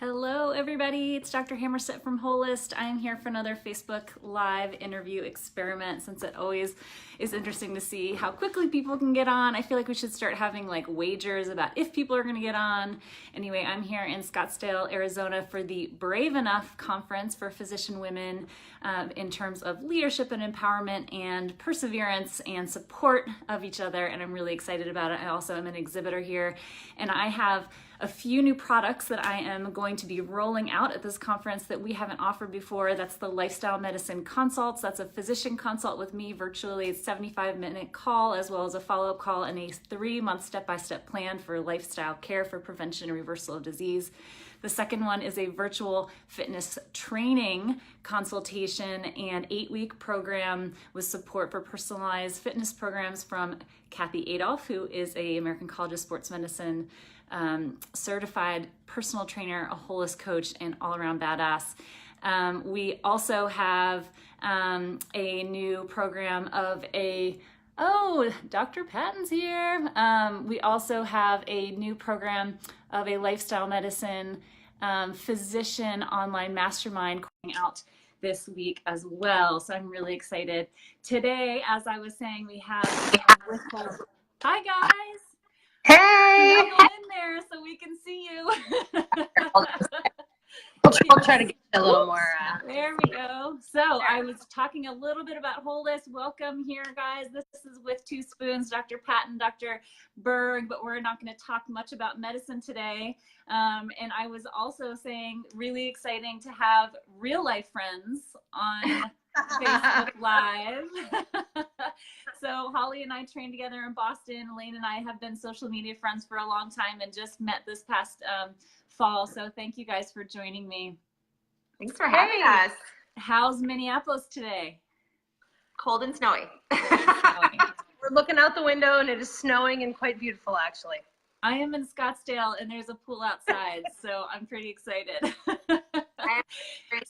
Hello, everybody. It's Dr. Hammerset from Holist. I'm here for another Facebook Live interview experiment since it always is interesting to see how quickly people can get on. I feel like we should start having like wagers about if people are going to get on. Anyway, I'm here in Scottsdale, Arizona for the Brave Enough Conference for Physician Women in terms of leadership and empowerment and perseverance and support of each other. And I'm really excited about it. I also am an exhibitor here, and I have a few new products that I am going to be rolling out at this conference that we haven't offered before. That's the Lifestyle Medicine Consults. That's a physician consult with me virtually. It's a 75-minute call as well as a follow-up call and a 3-month step-by-step plan for lifestyle care for prevention and reversal of disease. The second one is a virtual fitness training consultation and 8-week program with support for personalized fitness programs from Kathy Adolph, who is an American College of Sports Medicine certified personal trainer, a holist coach, and all-around badass. We also have a new program of Dr. Patton's here. We also have a new program of a lifestyle medicine physician online mastermind coming out this week as well. So I'm really excited. Today, as I was saying, we have hi guys. Hey! Go in there so we can see you. We'll try to get a little more. There we go. So I was talking a little bit about Holist. Welcome here, guys. This is With Two Spoons, Dr. Patton, Dr. Berg, but we're not going to talk much about medicine today. And I was also saying really exciting to have real life friends on Facebook Live. So Holly and I trained together in Boston. Elaine and I have been social media friends for a long time and just met this past fall. So thank you guys for joining me. Thanks for having us. How's Minneapolis today? Cold and snowy. We're looking out the window and it is snowing and quite beautiful, actually. I am in Scottsdale and there's a pool outside, so I'm pretty excited.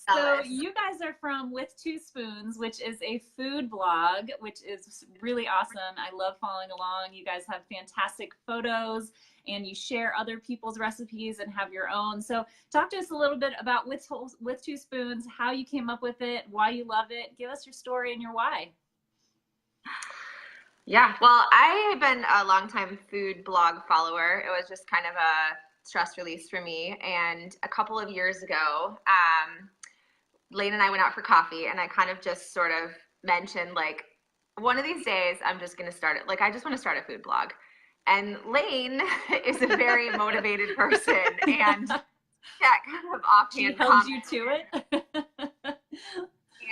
So you guys are from With Two Spoons, which is a food blog, which is really awesome. I love following along. You guys have fantastic photos and you share other people's recipes and have your own. So talk to us a little bit about With Two Spoons, how you came up with it, why you love it. Give us your story and your why. Yeah, well, I have been a longtime food blog follower. It was just kind of a stress release for me. And a couple of years ago, Lane and I went out for coffee, and I kind of just sort of mentioned, like, one of these days I'm just going to start it. Like, I just want to start a food blog. And Lane is a very motivated person, and kind of offhand She held you to it?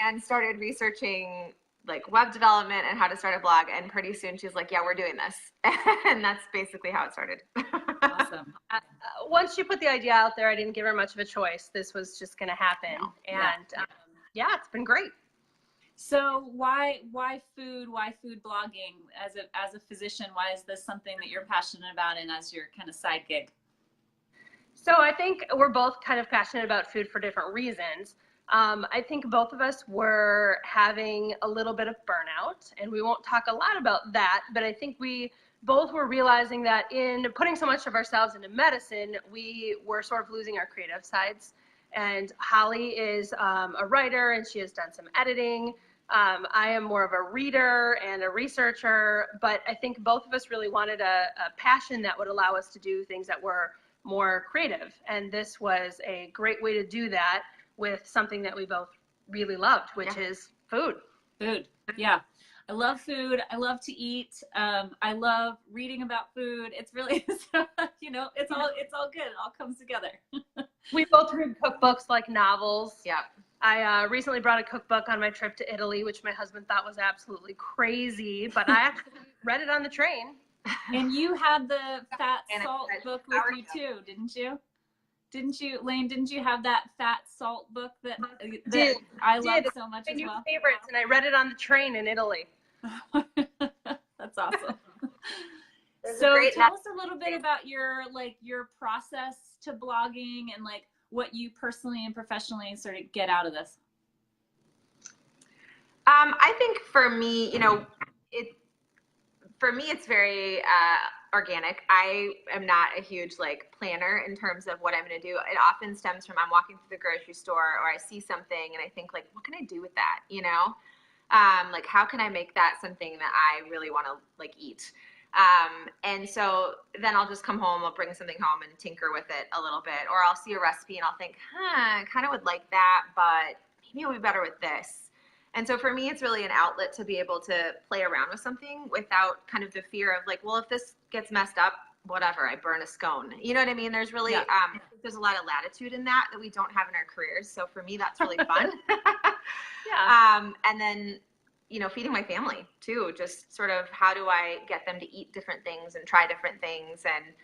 and started researching like web development and how to start a blog. And pretty soon she's like, yeah, we're doing this. And that's basically how it started. Awesome. Once she put the idea out there, I didn't give her much of a choice. This was just going to happen. No. And it's been great. So why food? Why food blogging? As a physician, why is this something that you're passionate about and as your kind of side gig? So I think we're both kind of passionate about food for different reasons. I think both of us were having a little bit of burnout, and we won't talk a lot about that, but I think we both were realizing that in putting so much of ourselves into medicine, we were sort of losing our creative sides. And Holly is a writer, and she has done some editing. I am more of a reader and a researcher, but I think both of us really wanted a passion that would allow us to do things that were more creative. And this was a great way to do that with something that we both really loved, which is food. Food, yeah. I love food. I love to eat. I love reading about food. It's really, it's all good. It all comes together. We both read cookbooks like novels. Yeah. I recently brought a cookbook on my trip to Italy, which my husband thought was absolutely crazy, but I actually read it on the train. And you had the fat salt book with you too, didn't you? Didn't you, Lane? Didn't you have that fat salt book that I love so much as well? Favorites, and I read it on the train in Italy. That's awesome. So tell us a little bit about your process to blogging and like what you personally and professionally sort of get out of this. I think for me, it's very organic. I am not a huge like planner in terms of what I'm going to do. It often stems from I'm walking through the grocery store or I see something and I think like, what can I do with that? You know, like how can I make that something that I really want to like eat? And so then I'll just come home, I'll bring something home and tinker with it a little bit, or I'll see a recipe and I'll think, I kind of would like that, but maybe it'll be better with this. And so for me, it's really an outlet to be able to play around with something without kind of the fear of like, well, if this gets messed up, whatever, I burn a scone. You know what I mean? There's really, there's a lot of latitude in that we don't have in our careers. So for me, that's really fun. And then, you know, feeding my family too, just sort of how do I get them to eat different things and try different things. And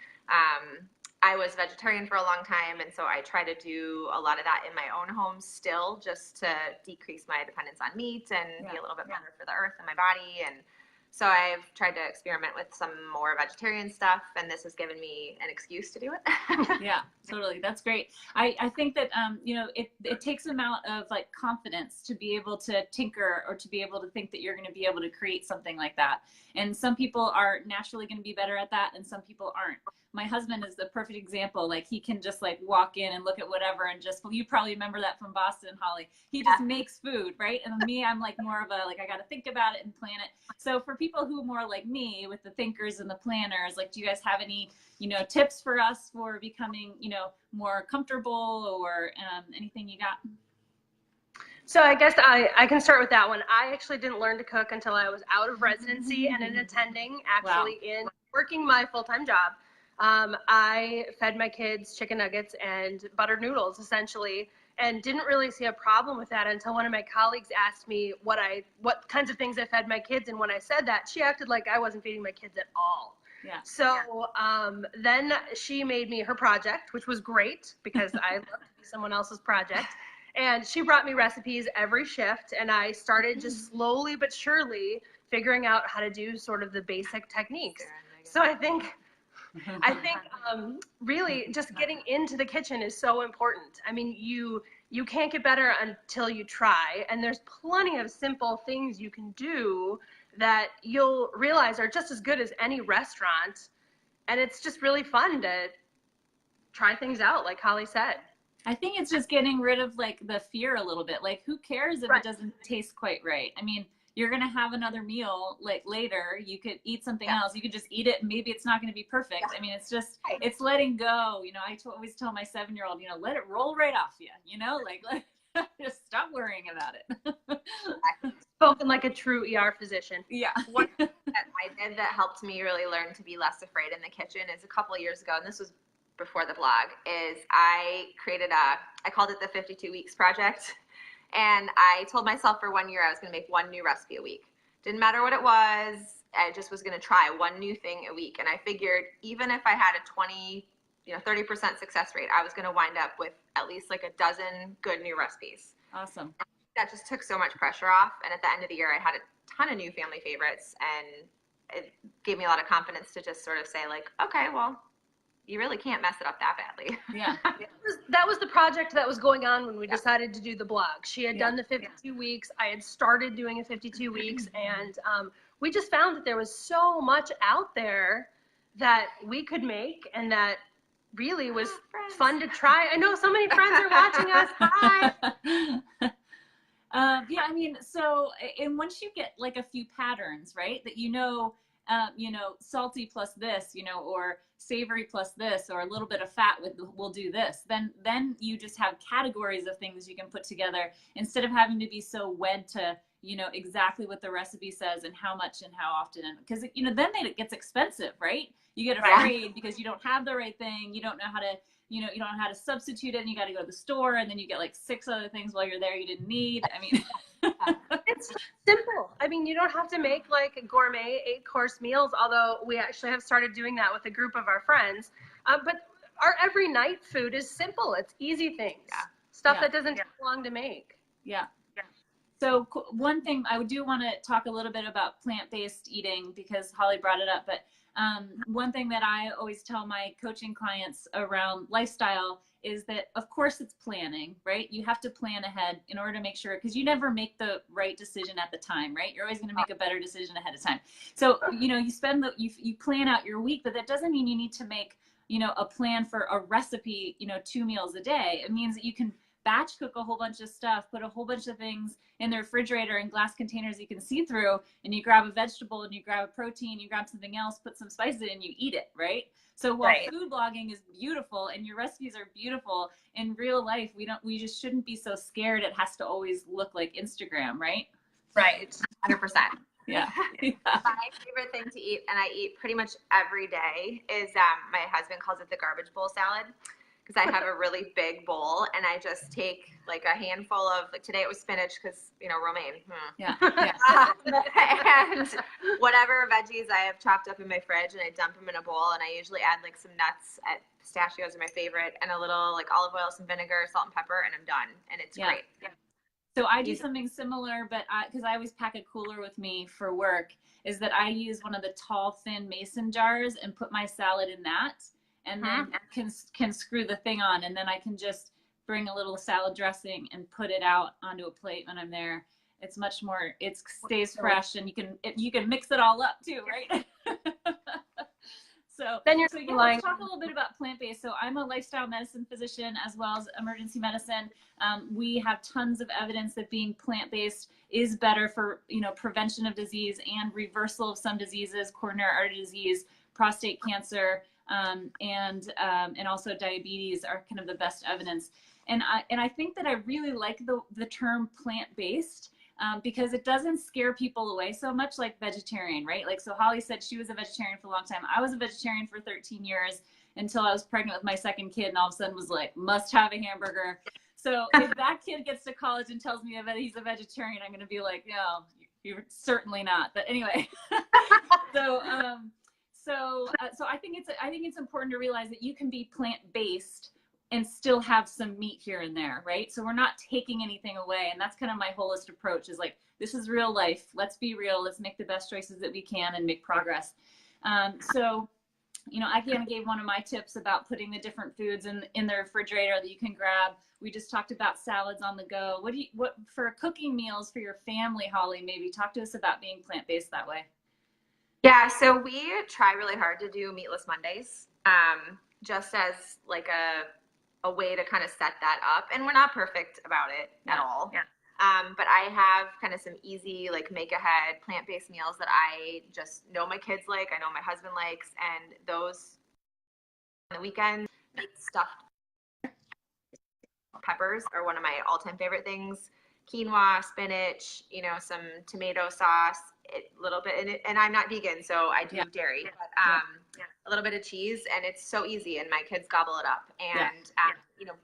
I was vegetarian for a long time, and so I try to do a lot of that in my own home still, just to decrease my dependence on meat and be a little bit better for the earth and my body. And so I've tried to experiment with some more vegetarian stuff, and this has given me an excuse to do it. Yeah, totally. That's great. I think that, you know, it takes an amount of like confidence to be able to tinker or to be able to think that you're going to be able to create something like that. And some people are naturally going to be better at that, and some people aren't. My husband is the perfect example. Like he can just like walk in and look at whatever and just, well, you probably remember that from Boston, Holly. He just makes food, right? And me, I'm like more of a, like, I got to think about it and plan it. So for people who are more like me with the thinkers and the planners, like, do you guys have any, you know, tips for us for becoming, you know, more comfortable or anything you got? So I guess I can start with that one. I actually didn't learn to cook until I was out of residency and in attending, actually in working my full-time job. I fed my kids chicken nuggets and buttered noodles essentially, and didn't really see a problem with that until one of my colleagues asked me what kinds of things I fed my kids. And when I said that, she acted like I wasn't feeding my kids at all. Yeah. So then she made me her project, which was great because I love to be someone else's project. And she brought me recipes every shift, and I started just slowly but surely figuring out how to do sort of the basic techniques. So I think really just getting into the kitchen is so important. I mean, you can't get better until you try, and there's plenty of simple things you can do that you'll realize are just as good as any restaurant, and it's just really fun to try things out, like Holly said. I think it's just getting rid of like the fear a little bit. Like, who cares if it doesn't taste quite right? I mean, you're going to have another meal like later. You could eat something else. You could just eat it. And maybe it's not going to be perfect. I mean, it's just, it's letting go. You know, I always tell my 7-year-old, you know, let it roll right off you, know, like just stop worrying about it. Spoken like a true ER physician. Yeah. One thing that I did that helped me really learn to be less afraid in the kitchen is a couple of years ago, and this was before the blog, is I created I called it the 52 Weeks Project. And I told myself for 1 year I was going to make one new recipe a week. Didn't matter what it was. I just was going to try one new thing a week. And I figured even if I had a 30% success rate, I was going to wind up with at least like a dozen good new recipes. Awesome. That just took so much pressure off. And at the end of the year, I had a ton of new family favorites. And it gave me a lot of confidence to just sort of say like, okay, well, you really can't mess it up that badly. Yeah. That was the project that was going on when we decided to do the blog. She had done the 52 weeks. I had started doing a 52 weeks. And we just found that there was so much out there that we could make and that really was fun to try. I know so many friends are watching us. Hi. Yeah, I mean, so, and once you get like a few patterns, right, that you know, salty plus this, you know, or savory plus this, or a little bit of fat will do this, then you just have categories of things you can put together instead of having to be so wed to, you know, exactly what the recipe says and how much and how often. And because, you know, then it gets expensive, right? You get afraid because you don't have the right thing. You don't know how to, you know, you don't know how to substitute it, and you got to go to the store, and then you get like 6 other things while you're there you didn't need. I mean, it's simple. I mean, you don't have to make like gourmet 8-course meals, although we actually have started doing that with a group of our friends. But our every night food is simple. It's easy things, stuff that doesn't take long to make. Yeah. So one thing I do want to talk a little bit about plant-based eating because Holly brought it up, but One thing that I always tell my coaching clients around lifestyle is that, of course, it's planning, right? You have to plan ahead in order to make sure, because you never make the right decision at the time, right? You're always going to make a better decision ahead of time. So, you plan out your week, but that doesn't mean you need to make, a plan for a recipe, 2 meals a day. It means that you can batch cook a whole bunch of stuff, put a whole bunch of things in the refrigerator in glass containers you can see through, and you grab a vegetable and you grab a protein, you grab something else, put some spices in, and you eat it, right? So while food blogging is beautiful and your recipes are beautiful, in real life, we just shouldn't be so scared it has to always look like Instagram, right? Right. 100%. Yeah. My favorite thing to eat, and I eat pretty much every day, is my husband calls it the garbage bowl salad, because I have a really big bowl and I just take like a handful of, like today it was spinach because, romaine. Yeah. And whatever veggies I have chopped up in my fridge, and I dump them in a bowl, and I usually add like some nuts. Pistachios are my favorite, and a little like olive oil, some vinegar, salt and pepper, and I'm done. And it's great. Yeah. So I do something similar, but because I always pack a cooler with me for work, is that I use one of the tall, thin mason jars and put my salad in that, and then can screw the thing on, and then I can just bring a little salad dressing and put it out onto a plate when I'm there. It's much more, it stays fresh, and you can mix it all up too, right? So let's talk a little bit about plant-based. So I'm a lifestyle medicine physician as well as emergency medicine. We have tons of evidence that being plant-based is better for, prevention of disease and reversal of some diseases, coronary artery disease, prostate cancer, and also diabetes are kind of the best evidence. And I think that I really like the term plant-based, because it doesn't scare people away so much like vegetarian, right? Like, so Holly said she was a vegetarian for a long time. I was a vegetarian for 13 years until I was pregnant with my second kid, and all of a sudden was like, must have a hamburger. So if that kid gets to college and tells me that he's a vegetarian, I'm going to be like, no, you're certainly not. But anyway, so I think it's important to realize that you can be plant-based and still have some meat here and there, right? So we're not taking anything away. And that's kind of my holist approach, is like, this is real life. Let's be real. Let's make the best choices that we can and make progress. I kind of gave one of my tips about putting the different foods in the refrigerator that you can grab. We just talked about salads on the go. What for cooking meals for your family, Holly, maybe talk to us about being plant-based that way. Yeah, so we try really hard to do meatless Mondays, just as like a way to kind of set that up. And we're not perfect about it at all. Yeah. But I have kind of some easy, like make ahead plant-based meals that I just know my kids like, I know my husband likes, and those on the weekend, stuffed peppers are one of my all-time favorite things. Quinoa, spinach, some tomato sauce, a little bit in it. And I'm not vegan, so I do dairy, but a little bit of cheese, and it's so easy, and my kids gobble it up. And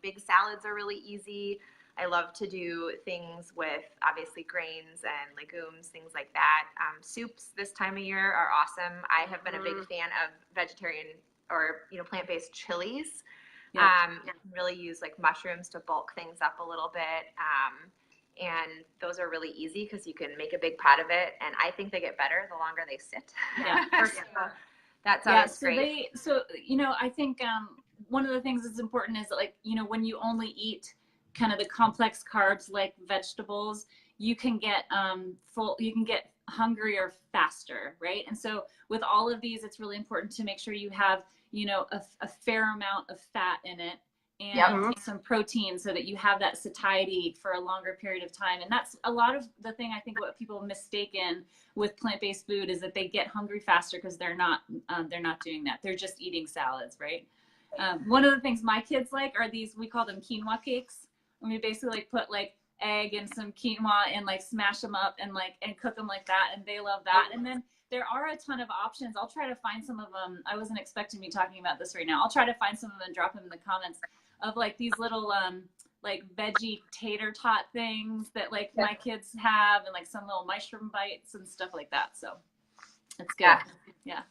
big salads are really easy. I love to do things with obviously grains and legumes, things like that. Soups this time of year are awesome. I have been a big fan of vegetarian or plant-based chilies. Really use like mushrooms to bulk things up a little bit. And those are really easy because you can make a big pot of it, and I think they get better the longer they sit. Yeah, that's always great. I think one of the things that's important is like, when you only eat kind of the complex carbs like vegetables, you can get hungrier faster, right? And so with all of these, it's really important to make sure you have a fair amount of fat in it, and some protein, so that you have that satiety for a longer period of time. And that's a lot of the thing I think what people mistaken with plant-based food is that they get hungry faster because they're not doing that. They're just eating salads, right? One of the things my kids like are these, we call them quinoa cakes. And we basically like put like egg and some quinoa and like smash them up and cook them like that. And they love that. And then there are a ton of options. I'll try to find some of them. I wasn't expecting me talking about this right now. I'll try to find some of them and drop them in the comments of like these little like veggie tater tot things that like my kids have, and like some little mushroom bites and stuff like that. So it's good. Yeah.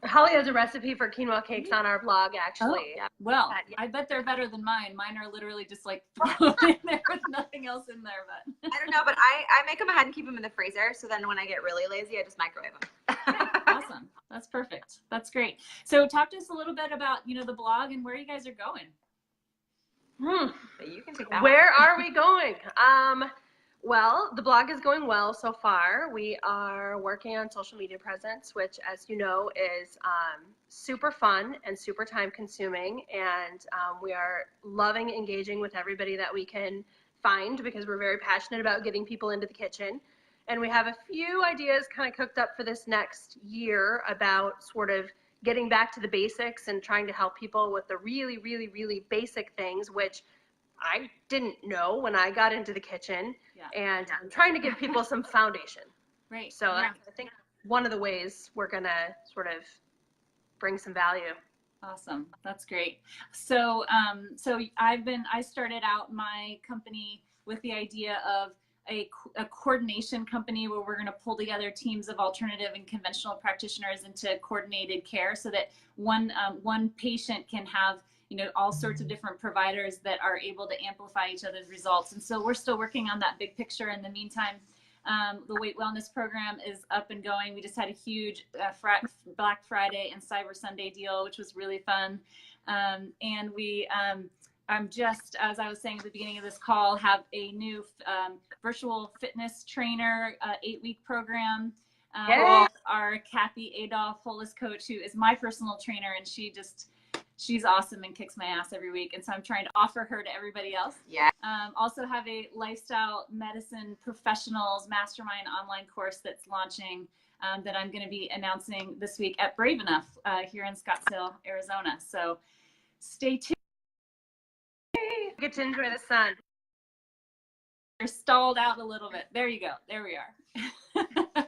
Holly has a recipe for quinoa cakes on our blog, actually. Oh, well, I bet they're better than mine. Mine are literally just like thrown in there with nothing else in there. But I don't know, but I make them ahead and keep them in the freezer. So then when I get really lazy, I just microwave them. Awesome. That's perfect. That's great. So talk to us a little bit about, you know, the blog and where you guys are going. You can take that Where are we going? Well, the blog is going well so far. We are working on social media presence, which, as you know, is super fun and super time consuming. And we are loving engaging with everybody that we can find because we're very passionate about getting people into the kitchen. And we have a few ideas kind of cooked up for this next year about sort of getting back to the basics and trying to help people with the really, really, really basic things, which I didn't know when I got into the kitchen. Yeah. And I'm trying to give people some foundation. Right. So yeah. I think one of the ways we're going to sort of bring some value. Awesome. That's great. So, I started out my company with the idea of a coordination company where we're going to pull together teams of alternative and conventional practitioners into coordinated care so that one patient can have, you know, all sorts of different providers that are able to amplify each other's results. And so we're still working on that big picture. In the meantime, the weight wellness program is up and going. We just had a huge Black Friday and Cyber Sunday deal, which was really fun. And we, I'm just, as I was saying at the beginning of this call, have a new virtual fitness trainer 8-week program. Our Kathy Adolph Holis coach, who is my personal trainer, and she's awesome and kicks my ass every week. And so I'm trying to offer her to everybody else. Yeah. Also have a lifestyle medicine professionals mastermind online course that's launching that I'm going to be announcing this week at Brave Enough here in Scottsdale, Arizona. So stay tuned. Get to enjoy the sun. You're stalled out a little bit. There you go. There we are.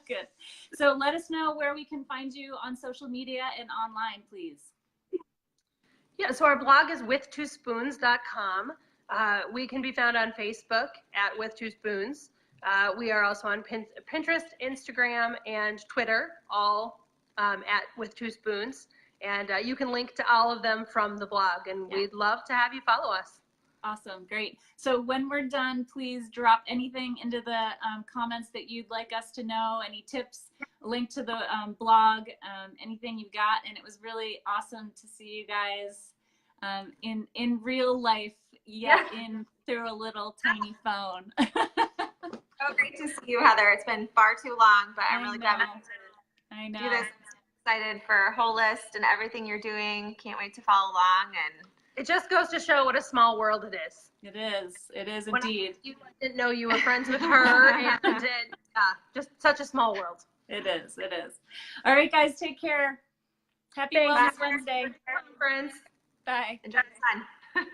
Good. So let us know where we can find you on social media and online, please. Yeah, so our blog is with2spoons.com. We can be found on Facebook at With Two Spoons. We are also on Pinterest, Instagram, and Twitter, all at With Two Spoons. And you can link to all of them from the blog, and we'd love to have you follow us. Awesome. Great. So when we're done, please drop anything into the comments that you'd like us to know, any tips, link to the blog, anything you've got. And it was really awesome to see you guys in real life, yet through a little tiny phone. So great to see you, Heather. It's been far too long, but I'm really glad I know. do this. I'm excited for Holist and everything you're doing. Can't wait to follow along. And it just goes to show what a small world it is. It is. It is when indeed. I didn't know you were friends with her, and just such a small world. It is. It is. All right, guys, take care. Happy Wellness Wednesday. Friends. Bye. enjoy the sun.